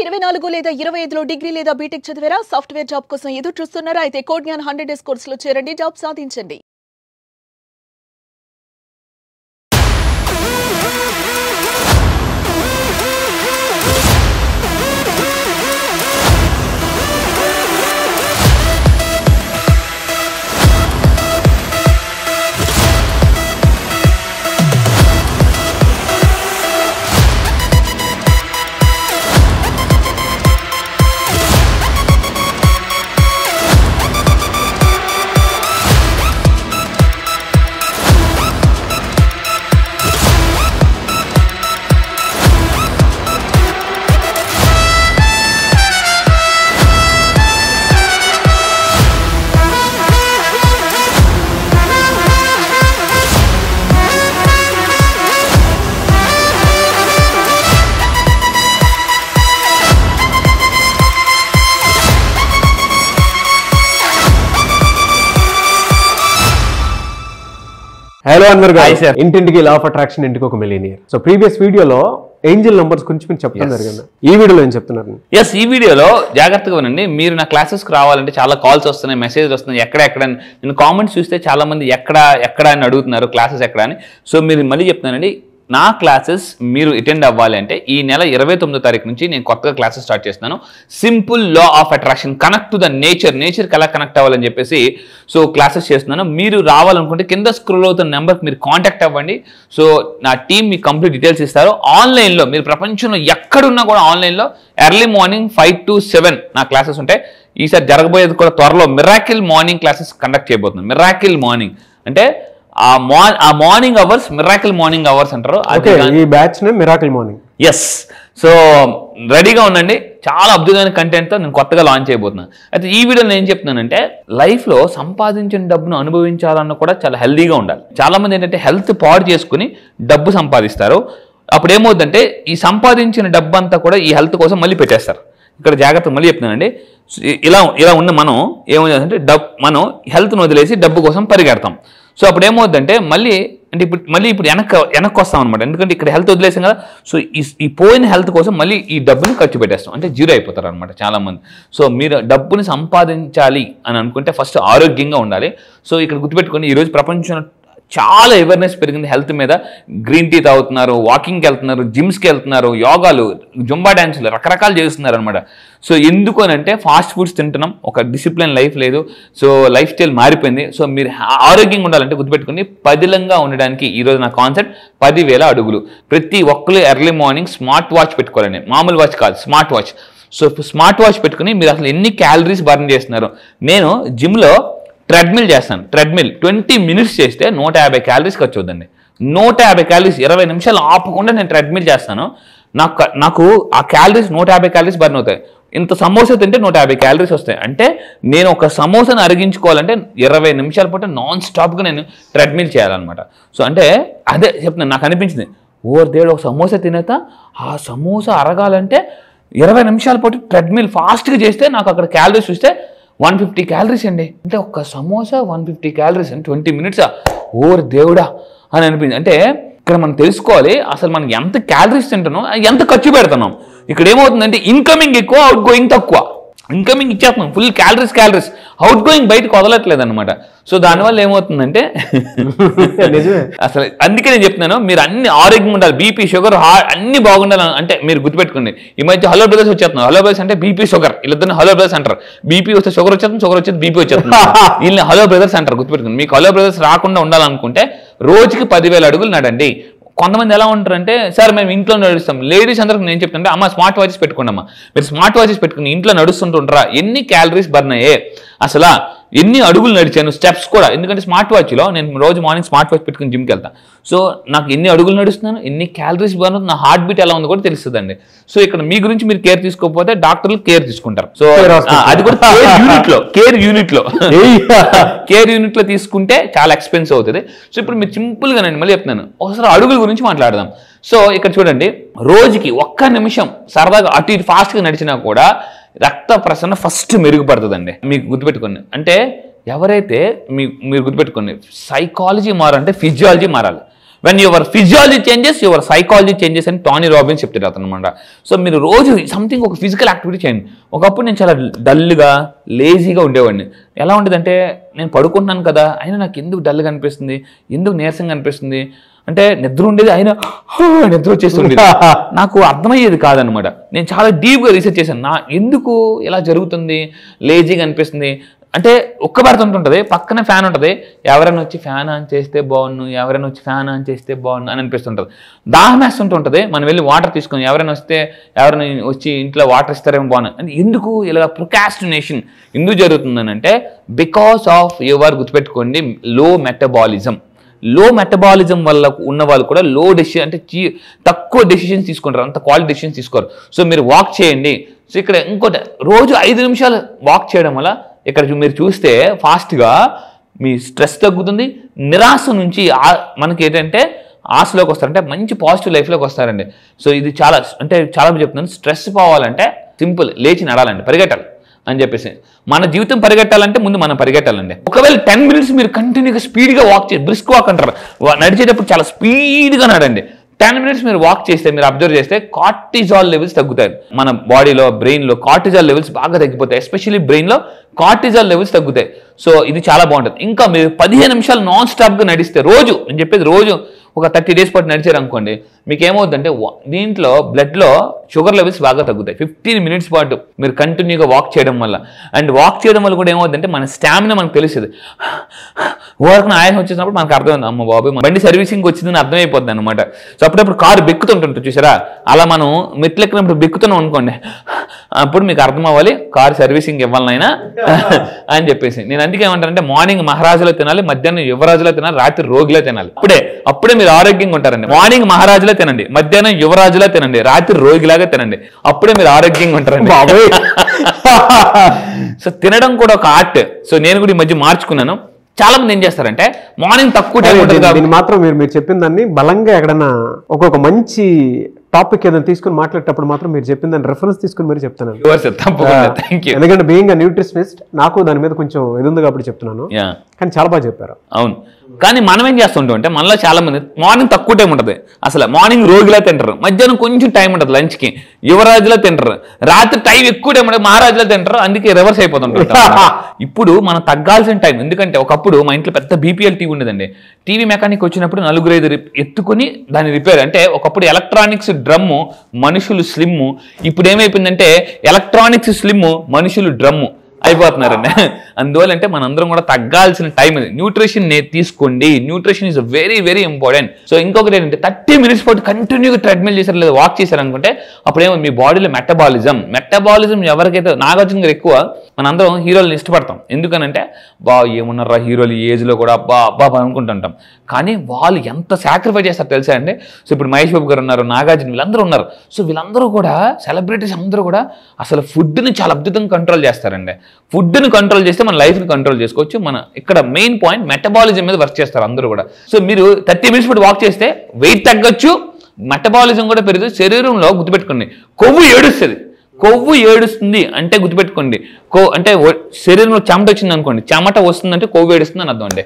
24 లేదా 25లో డిగ్రీ లేదా బీటెక్ చదివారా? సాఫ్ట్వేర్ జాబ్ కోసం ఎదురు చూస్తున్నారా? అయితే కోడ్ జ్ఞాన్ 100 డేస్ కోర్సులో చేరండి, జాబ్ సాధించండి. హలో అన్వర్ గారు, ఇంటింటికి లా ఆఫ్ అట్రాక్షన్, ఇంటికి ఒక మిలియనియర్. సో ప్రీవియస్ వీడియోలో ఏంజల్ నంబర్స్ గురించి మీరు చెప్తాను జరిగింది. ఈ వీడియోలో ఏం చెప్తున్నారు? ఈ వీడియోలో జాగ్రత్తగా వినండి. మీరు నా క్లాసెస్కి రావాలంటే చాలా కాల్స్ వస్తున్నాయి, మెసేజ్ వస్తున్నాయి, ఎక్కడ నేను కామెంట్స్ చూస్తే చాలా మంది ఎక్కడ అని అడుగుతున్నారు, క్లాసెస్ ఎక్కడ అని. సో మీరు మళ్ళీ చెప్తున్నానండి, నా క్లాసెస్ మీరు అటెండ్ అవ్వాలి అంటే ఈ నెల 29వ తారీఖు నుంచి నేను కొత్తగా క్లాసెస్ స్టార్ట్ చేస్తున్నాను. Simple law of attraction, connect to the నేచర్కి ఎలా కనెక్ట్ అవ్వాలని చెప్పేసి సో క్లాసెస్ చేస్తున్నాను. మీరు రావాలనుకుంటే కింద స్క్రోల్ అవుతున్న నెంబర్కి మీరు కాంటాక్ట్ అవ్వండి. సో నా టీం మీకు కంప్లీట్ డీటెయిల్స్ ఇస్తారు. ఆన్లైన్లో మీరు ప్రపంచంలో ఎక్కడున్నా కూడా ఆన్లైన్లో ఎర్లీ మార్నింగ్ 5 to 7 నా క్లాసెస్ ఉంటాయి. ఈసారి జరగబోయేది కూడా త్వరలో మిరాకిల్ మార్నింగ్ క్లాసెస్ కండక్ట్ చేయబోతున్నాను. మిరాకిల్ మార్నింగ్ అంటే ఆ morning hours miracle morning hours అంటారు. ఈ batch miracle morning. Yes. So రెడీగా ఉండండి. చాలా అద్భుతమైన కంటెంట్తో నేను కొత్తగా లాంచ్ చేయబోతున్నాను. అయితే ఈ వీడియోలో నేను ఏం చెప్తున్నానంటే, లైఫ్లో సంపాదించిన డబ్బును అనుభవించాలన్న కూడా చాలా హెల్దీగా ఉండాలి. చాలా మంది ఏంటంటే హెల్త్ పాడు చేసుకుని డబ్బు సంపాదిస్తారు. అప్పుడు ఏమవుతుందంటే ఈ సంపాదించిన డబ్బు అంతా కూడా ఈ హెల్త్ కోసం మళ్ళీ పెట్టేస్తారు. ఇక్కడ జాగ్రత్త మళ్ళీ చెప్తున్నానండి. ఇలా ఉన్న మనం ఏమవుతుందంటే మనం హెల్త్ను వదిలేసి డబ్బు కోసం పరిగెడతాం. సో అప్పుడు ఏమవుతుందంటే మళ్ళీ ఇప్పుడు వెనక్కి వస్తాం అనమాట. ఎందుకంటే ఇక్కడ హెల్త్ వదిలేసాం కదా. సో ఈ పోయిన హెల్త్ కోసం మళ్ళీ ఈ డబ్బుని ఖర్చు పెట్టేస్తాం, అంటే జీరో అయిపోతారు అనమాట చాలామంది. సో మీరు డబ్బుని సంపాదించాలి అని అనుకుంటే ఫస్ట్ ఆరోగ్యంగా ఉండాలి. సో ఇక్కడ గుర్తుపెట్టుకోండి, ఈరోజు ప్రపంచంలో చాలా అవేర్నెస్ పెరిగింది హెల్త్ మీద. గ్రీన్ టీ తాగుతున్నారు, వాకింగ్కి వెళ్తున్నారు, జిమ్స్కి వెళ్తున్నారు, యోగాలు, జుంబా డ్యాన్సులు రకరకాలు చేస్తున్నారు అనమాట. సో ఎందుకు అని అంటే ఫాస్ట్ ఫుడ్స్ తింటున్నాం, ఒక డిసిప్లిన్ లైఫ్ లేదు. సో లైఫ్ స్టైల్ మారిపోయింది. సో మీరు ఆరోగ్యంగా ఉండాలంటే గుర్తుపెట్టుకుని పదిలంగా ఉండడానికి ఈరోజు నా కాన్సెప్ట్ 10,000 అడుగులు. ప్రతి ఒక్కరు ఎర్లీ మార్నింగ్ స్మార్ట్ వాచ్ పెట్టుకోవాలండి, మామూలు వాచ్ కాదు, smart watch. So smart watch పెట్టుకుని మీరు అసలు ఎన్ని క్యాలరీస్ బర్న్ చేస్తున్నారు. నేను జిమ్లో ట్రెడ్మిల్ చేస్తాను. ట్రెడ్మిల్ 20 minutes చేస్తే 150 క్యాలరీస్ ఖర్చు అవుతుందండి. 150 క్యాలరీస్ 20 నిమిషాలు ఆపకుండా నేను ట్రెడ్మిల్ చేస్తాను. నాకు ఆ క్యాలరీస్ 150 క్యాలరీస్ బర్న్ అవుతాయి. ఇంత సమోసా తింటే 150 క్యాలరీస్ వస్తాయి. అంటే నేను ఒక సమోసాను అరిగించుకోవాలంటే 20 నిమిషాల పాటు నాన్ స్టాప్గా నేను ట్రెడ్మిల్ చేయాలన్నమాట. సో అంటే అదే చెప్తున్నాను, నాకు అనిపించింది దేవుడు ఒక సమోసా తినేతా ఆ సమోసా అరగాలంటే 20 నిమిషాల పాటు ట్రెడ్మిల్ ఫాస్ట్గా చేస్తే నాకు అక్కడ క్యాలరీస్ చూస్తే 150 క్యాలరీస్ అండి. అంటే ఒక్క సమోసా 150 క్యాలరీస్ అంటే 20 minutes దేవుడా అని అనిపించింది. అంటే ఇక్కడ మనం తెలుసుకోవాలి అసలు మనం ఎంత క్యాలరీస్ తింటున్నాం, ఎంత ఖర్చు పెడుతున్నాం. ఇక్కడ ఏమవుతుందంటే ఇన్కమింగ్ ఎక్కువ, అవుట్ గోయింగ్ తక్కువ. ఇన్కమింగ్ ఇచ్చేస్తున్నాం ఫుల్ క్యాలరీస్, అవుట్ గోయింగ్ బయటకు వదలట్లేదు అనమాట. సో దానివల్ల ఏమవుతుందంటే అసలు అందుకే నేను చెప్తున్నాను, మీరు అన్ని ఆరోగ్యంగా ఉండాలి. బీపీ, షుగర్, హార్ట్ అన్ని బాగుండాలి. అంటే మీరు గుర్తుపెట్టుకోండి, ఈ మధ్య హలో బ్రదర్స్ వచ్చేస్తున్నారు. హలో బ్రదర్స్ అంటే బీపీ, షుగర్, వీళ్ళిద్దరిని హలో బ్రదర్స్ అంటారు. బీపీ వస్తే షుగర్ వచ్చేస్తుంది, షుగర్ వచ్చేది బీపీ వచ్చేస్తుంది. వీళ్ళని హలో బ్రదర్స్ అంటారు. గుర్తుపెట్టుకోండి, మీకు హలో బ్రదర్స్ రాకుండా ఉండాలనుకుంటే రోజుకి 10,000 అడుగులు నడండి. కొంతమంది ఎలా ఉంటారంటే, సార్ మేము ఇంట్లో నడుస్తాం. లేడీస్ అందరికి నేను చెప్తుంటే, అమ్మ స్మార్ట్ వాచెస్ పెట్టుకోండి, అమ్మ మీరు స్మార్ట్ వాచెస్ పెట్టుకుని ఇంట్లో నడుస్తుంటుంటారా, ఎన్ని క్యాలరీస్ బర్న్ అయ్యాయి, అసలు ఎన్ని అడుగులు నడిచాను, స్టెప్స్ కూడా. ఎందుకంటే స్మార్ట్ వాచ్లో నేను రోజు మార్నింగ్ స్మార్ట్ వాచ్ పెట్టుకుని జిమ్కి వెళ్తాను. సో నాకు ఎన్ని అడుగులు నడుస్తున్నాను, ఎన్ని క్యాలరీస్ బర్న్ అవుతుంది, నా హార్ట్ బీట్ ఎలా ఉందో కూడా తెలుస్తుందండి. సో ఇక్కడ మీ గురించి మీరు కేర్ తీసుకోకపోతే డాక్టర్లు కేర్ తీసుకుంటారు. సో అది కూడా కేర్ యూనిట్లో తీసుకుంటే చాలా ఎక్స్పెన్సివ్ అవుతుంది. సో ఇప్పుడు మీరు సింపుల్గా నేను మళ్ళీ చెప్తున్నాను, ఒకసారి అడుగుల గురించి మాట్లాడదాం. సో ఇక్కడ చూడండి, రోజుకి 1 నిమిషం సరదాగా అటు ఇటు ఫాస్ట్గా నడిచినా కూడా రక్త ప్రసరణ ఫస్ట్ మెరుగుపడుతుందండి. మీకు గుర్తుపెట్టుకోండి, అంటే ఎవరైతే మీరు గుర్తుపెట్టుకోండి, సైకాలజీ మారాలంటే ఫిజియాలజీ మారాలి. When your physiology changes your psychology changes అని టానీ రాబిన్స్ చెప్తారు అతనమాట. సో మీరు రోజు సంథింగ్ ఒక ఫిజికల్ యాక్టివిటీ చేయండి. ఒకప్పుడు నేను చాలా డల్గా లేజీగా ఉండేవాడిని. ఎలా ఉండేదంటే నేను పడుకుంటున్నాను కదా అయినా నాకు ఎందుకు డల్గా అనిపిస్తుంది, ఎందుకు నీరసంగా అనిపిస్తుంది అంటే నిద్ర ఉండేది అయినా నిద్ర వచ్చేస్తుండేది. నాకు అర్థమయ్యేది కాదనమాట. నేను చాలా డీప్గా రీసెర్చ్ చేశాను, ఎందుకు ఇలా జరుగుతుంది, లేజీగా అనిపిస్తుంది అంటే ఒక్క పెడుతుంటుంటుంది, పక్కనే ఫ్యాన్ ఉంటుంది, ఎవరైనా వచ్చి ఫ్యాన్ ఆన్ చేస్తే బాగున్ను, ఎవరైనా వచ్చి ఫ్యాన్ ఆన్ చేస్తే బాగున్ను అని అనిపిస్తుంటుంది. దాహం వేస్తుంటుంటుంది, మనం వెళ్ళి వాటర్ తీసుకొని ఎవరైనా వచ్చి ఇంట్లో వాటర్ ఇస్తారేమో బాగున్నాను అంటే ఎందుకు ఇలా ప్రొకాస్టినేషన్ ఎందుకు జరుగుతుందని అంటే బికాస్ ఆఫ్ యువర్ గుర్తుపెట్టుకోండి లో మెటబాలిజం. లో మెటబాలిజం వల్ల ఉన్న వాళ్ళు కూడా లో డెసిషన్ అంటే తక్కువ డెసిషన్స్ తీసుకుంటారు, అంత క్వాలిటీ డెసిషన్స్ తీసుకోరు. సో మీరు వాక్ చేయండి. సో ఇక్కడ ఇంకోటి రోజు 5 నిమిషాలు వాక్ చేయడం వల్ల ఇక్కడ మీరు చూస్తే ఫాస్ట్గా మీ స్ట్రెస్ తగ్గుతుంది, నిరాశ నుంచి మనకి ఏంటంటే ఆశలోకి వస్తారంటే మంచి పాజిటివ్ లైఫ్లోకి వస్తారండి. సో ఇది చాలా చెప్తున్నాను, స్ట్రెస్ పోవాలంటే సింపుల్ లేచి నడాలండి, పరిగెట్టాలి అని చెప్పేసి. మన జీవితం పరిగెట్టాలంటే ముందు మనం పరిగెట్టాలండి. ఒకవేళ 10 minutes మీరు కంటిన్యూగా స్పీడ్గా వాక్ చేయండి, బ్రిస్క్ వాక్ అంటారు, నడిచేటప్పుడు చాలా స్పీడ్గా నడండి. 10 minutes మీరు వాక్ చేస్తే మీరు అబ్జర్వ్ చేస్తే కార్టిజాల్ లెవెల్స్ తగ్గుతాయి. మన బాడీలో బ్రెయిన్లో కార్టిజాల్ లెవెల్స్ బాగా తగ్గిపోతాయి, ఎస్పెషల్లీ బ్రెయిన్లో కార్టిజాల్ లెవెల్స్ తగ్గుతాయి. సో ఇది చాలా బాగుంటుంది. ఇంకా మీరు 15 నిమిషాలు నాన్ స్టాప్గా నడిస్తే రోజు, నేను చెప్పేది రోజు ఒక 30 days పాటు నడిచారు అనుకోండి, మీకు ఏమవుతుందంటే దీంట్లో బ్లడ్లో షుగర్ లెవెల్స్ బాగా తగ్గుతాయి 15 minutes పాటు మీరు కంటిన్యూగా వాక్ చేయడం వల్ల. అండ్ వాక్ చేయడం వల్ల కూడా ఏమవుతుందంటే మన స్టామినా మనకు తెలుస్తుంది. వర్క్ ఆయాసం వచ్చేసినప్పుడు మనకు అర్థమైంది, అమ్మ బాబు బండి సర్వీసింగ్ వచ్చిందని అర్థమైపోతుంది అనమాట. సో అప్పుడప్పుడు కారు బెక్కుతుంటుంది చూసారా, అలా మనం మెట్లు ఎక్కినప్పుడు బెక్కుతున్నాం అనుకోండి, అప్పుడు మీకు అర్థం అవ్వాలి కారు సర్వీసింగ్ ఇవ్వాలనైనా అని చెప్పేసి. నేను అందుకే ఏమంటానంటే మార్నింగ్ మహారాజులో తినాలి, మధ్యాహ్నం యువరాజులో తినాలి, రాత్రి రోగిలో తినాలి. అప్పుడే మీరు ఆరోగ్యంగా ఉంటారండి. మార్నింగ్ మహారాజులో తినండి, మధ్యాహ్నం యువరాజులా తినండి, రాత్రి రోగిలాగా తినండి, అప్పుడే మీరు ఆరోగ్యంగా ఉంటారండి. సో తినడం కూడా ఒక ఆర్ట్. సో నేను కూడా ఈ మధ్య మార్చుకున్నాను. చాలా మంది ఏం చేస్తారంటే మార్నింగ్ తక్కువ టైం ఉంటుంది మాత్రం మీరు చెప్పిన దాన్ని బలంగా ఎక్కడన్నా ఒక్కొక్క మంచి టాపిక్ ఏదైనా తీసుకుని మాట్లాడేటప్పుడు మాత్రం మీరు చెప్పిన దాన్ని రెఫరెన్స్ తీసుకుని మీరు చెప్తాను. ఎందుకంటే బీయింగ్ న్యూట్రిషనిస్ట్ నాకు దాని మీద కొంచెం ఇది ఉంది కాబట్టి చెప్తున్నాను, కానీ చాలా బాగా చెప్పారు. అవును, కానీ మనం ఏం చేస్తుంటాం అంటే మనలో చాలా మంది మార్నింగ్ తక్కువ టైం ఉంటుంది, అసలు మార్నింగ్ రోగిలా తింటారు, మధ్యాహ్నం కొంచెం టైం ఉంటుంది లంచ్కి, యువరాజులా తింటారు, రాత్రి టైం ఎక్కువ టైం ఉంటుంది మహారాజులా తింటారు, అందుకే రివర్స్ అయిపోతుంటారు. ఇప్పుడు మనం తగ్గాల్సిన టైం, ఎందుకంటే ఒకప్పుడు మా ఇంట్లో పెద్ద బీపీఎల్ టీవీ ఉండదండి. టీవీ మెకానిక్ వచ్చినప్పుడు 4-5 ఎత్తుకుని దాన్ని రిపేర్, అంటే ఒకప్పుడు ఎలక్ట్రానిక్స్ డ్రమ్ము మనుషులు స్లిమ్ము, ఇప్పుడు ఏమైపోయిందంటే ఎలక్ట్రానిక్స్ స్లిమ్ము మనుషులు డ్రమ్ము అయిపోతున్నారండి. అందువల్ల అంటే మనందరం కూడా తగ్గాల్సిన టైం ఇది. న్యూట్రిషన్ తీసుకోండి, nutrition is very very important. So ఇంకొకటి ఏంటంటే 30 minutes పాటు కంటిన్యూగా ట్రెడ్మిల్ చేశారు లేదా వాక్ చేశారు అనుకుంటే అప్పుడేమో మీ బాడీలో మెటబాలిజం ఎవరికైతే నాగార్జున గారు ఎక్కువ మనందరం హీరోలను ఇష్టపడతాం, ఎందుకనంటే ఏమున్నారా హీరోలు ఈ ఏజ్లో కూడా అబ్బా అనుకుంటుంటాం, కానీ వాళ్ళు ఎంత సాక్రిఫైస్ చేస్తారు తెలుసా అండి. సో ఇప్పుడు మహేష్ బాబు గారు ఉన్నారు, నాగార్జున, వీళ్ళందరూ ఉన్నారు. సో వీళ్ళందరూ కూడా సెలబ్రిటీస్ అందరూ కూడా అసలు ఫుడ్ని చాలా అద్భుతంగా కంట్రోల్ చేస్తారండి. ఫుడ్ని కంట్రోల్ చేస్తే మన లైఫ్ని కంట్రోల్ చేసుకోవచ్చు. మన ఇక్కడ మెయిన్ పాయింట్ మెటబాలిజం మీద వర్క్ చేస్తారు అందరూ కూడా. సో మీరు 30 minutes పాటు వాక్ చేస్తే వెయిట్ తగ్గొచ్చు, మెటబాలిజం కూడా పెరుగుతుంది. శరీరంలో గుర్తుపెట్టుకోండి కొవ్వు ఏడుస్తుంది అంటే గుర్తుపెట్టుకోండి, అంటే శరీరంలో చెమట వచ్చింది అనుకోండి, చెమట వస్తుందంటే కొవ్వు ఏడుస్తుంది అని అర్థం అండి.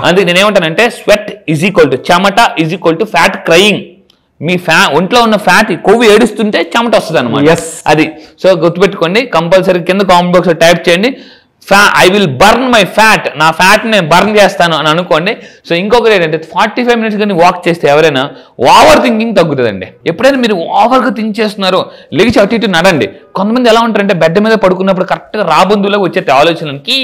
అందుకే నేనేమంటానంటే స్వెట్ ఈజ్ ఈక్వల్ టు చెమట is equal to fat crying. మీ ఒంట్లో ఉన్న ఫ్యాట్ కొవ్వు ఏడుస్తుంటే చెమట వస్తుంది అనమాట, అది. సో గుర్తుపెట్టుకోండి, కంపల్సరీ కింద కామెంట్ బాక్స్ లో టైప్ చేయండి I will burn my fat, నా ఫ్యాట్ నేను బర్న్ చేస్తాను అని అనుకోండి. సో ఇంకొకటి ఏంటంటే 45 minutes కానీ వాక్ చేస్తే ఎవరైనా ఓవర్ థింకింగ్ తగ్గుతుందండి. ఎప్పుడైనా మీరు ఓవర్గా థింక్ చేస్తున్నారో లేచి అటు ఇటు నడండి. కొంతమంది ఎలా ఉంటారంటే బెడ్ మీద పడుకున్నప్పుడు కరెక్ట్గా రాబందులాగా వచ్చేది ఆలోచనలు, కీ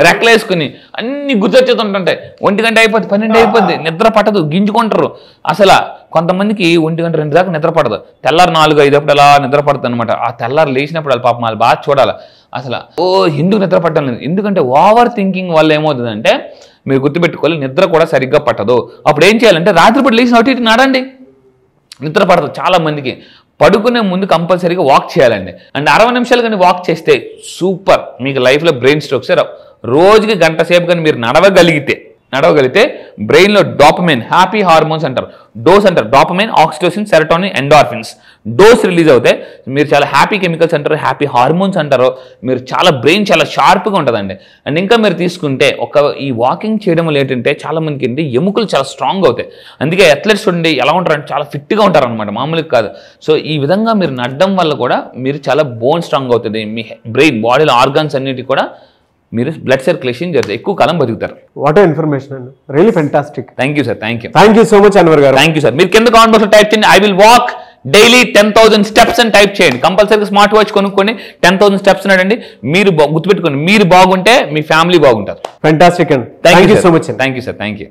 రెక్కలేసుకుని అన్ని గుర్తొచ్చేస్తుంటాయి. 1 గంట అయిపోద్ది, 12 అయిపోద్ది, నిద్ర పట్టదు, గింజుకుంటారు. అసలు కొంతమందికి 1 గంట 2 దాకా నిద్ర పడదు, తెల్లారు 4-5 అప్పుడు అలా నిద్ర పడుతుంది అనమాట. ఆ తెల్లారు లేచినప్పుడు వాళ్ళు పాపం వాళ్ళు బాగా చూడాలి అసలు ఎందుకు నిద్ర పట్టడం లేదు. ఎందుకంటే ఓవర్ థింకింగ్ వల్ల ఏమవుతుందంటే మీరు గుర్తుపెట్టుకోవాలి నిద్ర కూడా సరిగ్గా పట్టదు. అప్పుడు ఏం చేయాలంటే రాత్రిపూట లేచిన అటు ఇటు నడండి, నిద్ర పడదు. చాలా మందికి పడుకునే ముందు కంపల్సరీగా వాక్ చేయాలండి. అండ్ 60 నిమిషాలు కానీ వాక్ చేస్తే సూపర్, మీకు లైఫ్లో బ్రెయిన్ స్ట్రోక్స్ రావు. రోజుకి గంట సేపు కానీ మీరు నడవగలిగితే బ్రెయిన్లో డాపమైన్, హ్యాపీ హార్మోన్స్ అంటారు, డోస్ అంటారు, dopamine, oxytocin, serotonin, endorphins DOSE release అవుతాయి. మీరు చాలా హ్యాపీ కెమికల్స్ అంటారు, హ్యాపీ హార్మోన్స్ అంటారు, మీరు చాలా బ్రెయిన్ చాలా షార్ప్గా ఉంటుందండి. అండ్ ఇంకా మీరు తీసుకుంటే ఈ వాకింగ్ చేయడం వల్ల ఏంటంటే చాలా మందికి ఏంటి ఎముకలు చాలా స్ట్రాంగ్ అవుతాయి. అందుకే అథ్లెట్స్ చూడండి ఎలా ఉంటారంటే చాలా ఫిట్గా ఉంటారు అనమాట, మామూలుగా కాదు. సో ఈ విధంగా మీరు నడడం వల్ల కూడా మీరు చాలా బోన్ స్ట్రాంగ్ అవుతుంది. మీ బ్రెయిన్ బాడీలో ఆర్గాన్స్ అన్నిటి కూడా మీరు బ్లడ్ సర్క్యులేషన్ జరుగుతుంది, ఎక్కువ కాలం బతుకుతారు. వాట్ ఇన్ఫర్మేషన్ అండి, really fantastic. Thank you sir, thank you so much Anwar garu. Thank you sir. మీరు కింద కామెంట్ బాక్స్ లో టైప్ చేయండి, I will walk daily 10,000 steps అని టైప్ చేయండి. కంపల్సరీగా స్మార్ట్ వాచ్ కొనుక్కొని 10,000 స్టెప్స్ అనండి. మీరు గుర్తుపెట్టుకోండి, మీరు బాగుంటే మీ ఫ్యామిలీ బాగుంటారు. ఫెంటాస్టిక్ అండి, thank you so much. Thank you sir, thank you.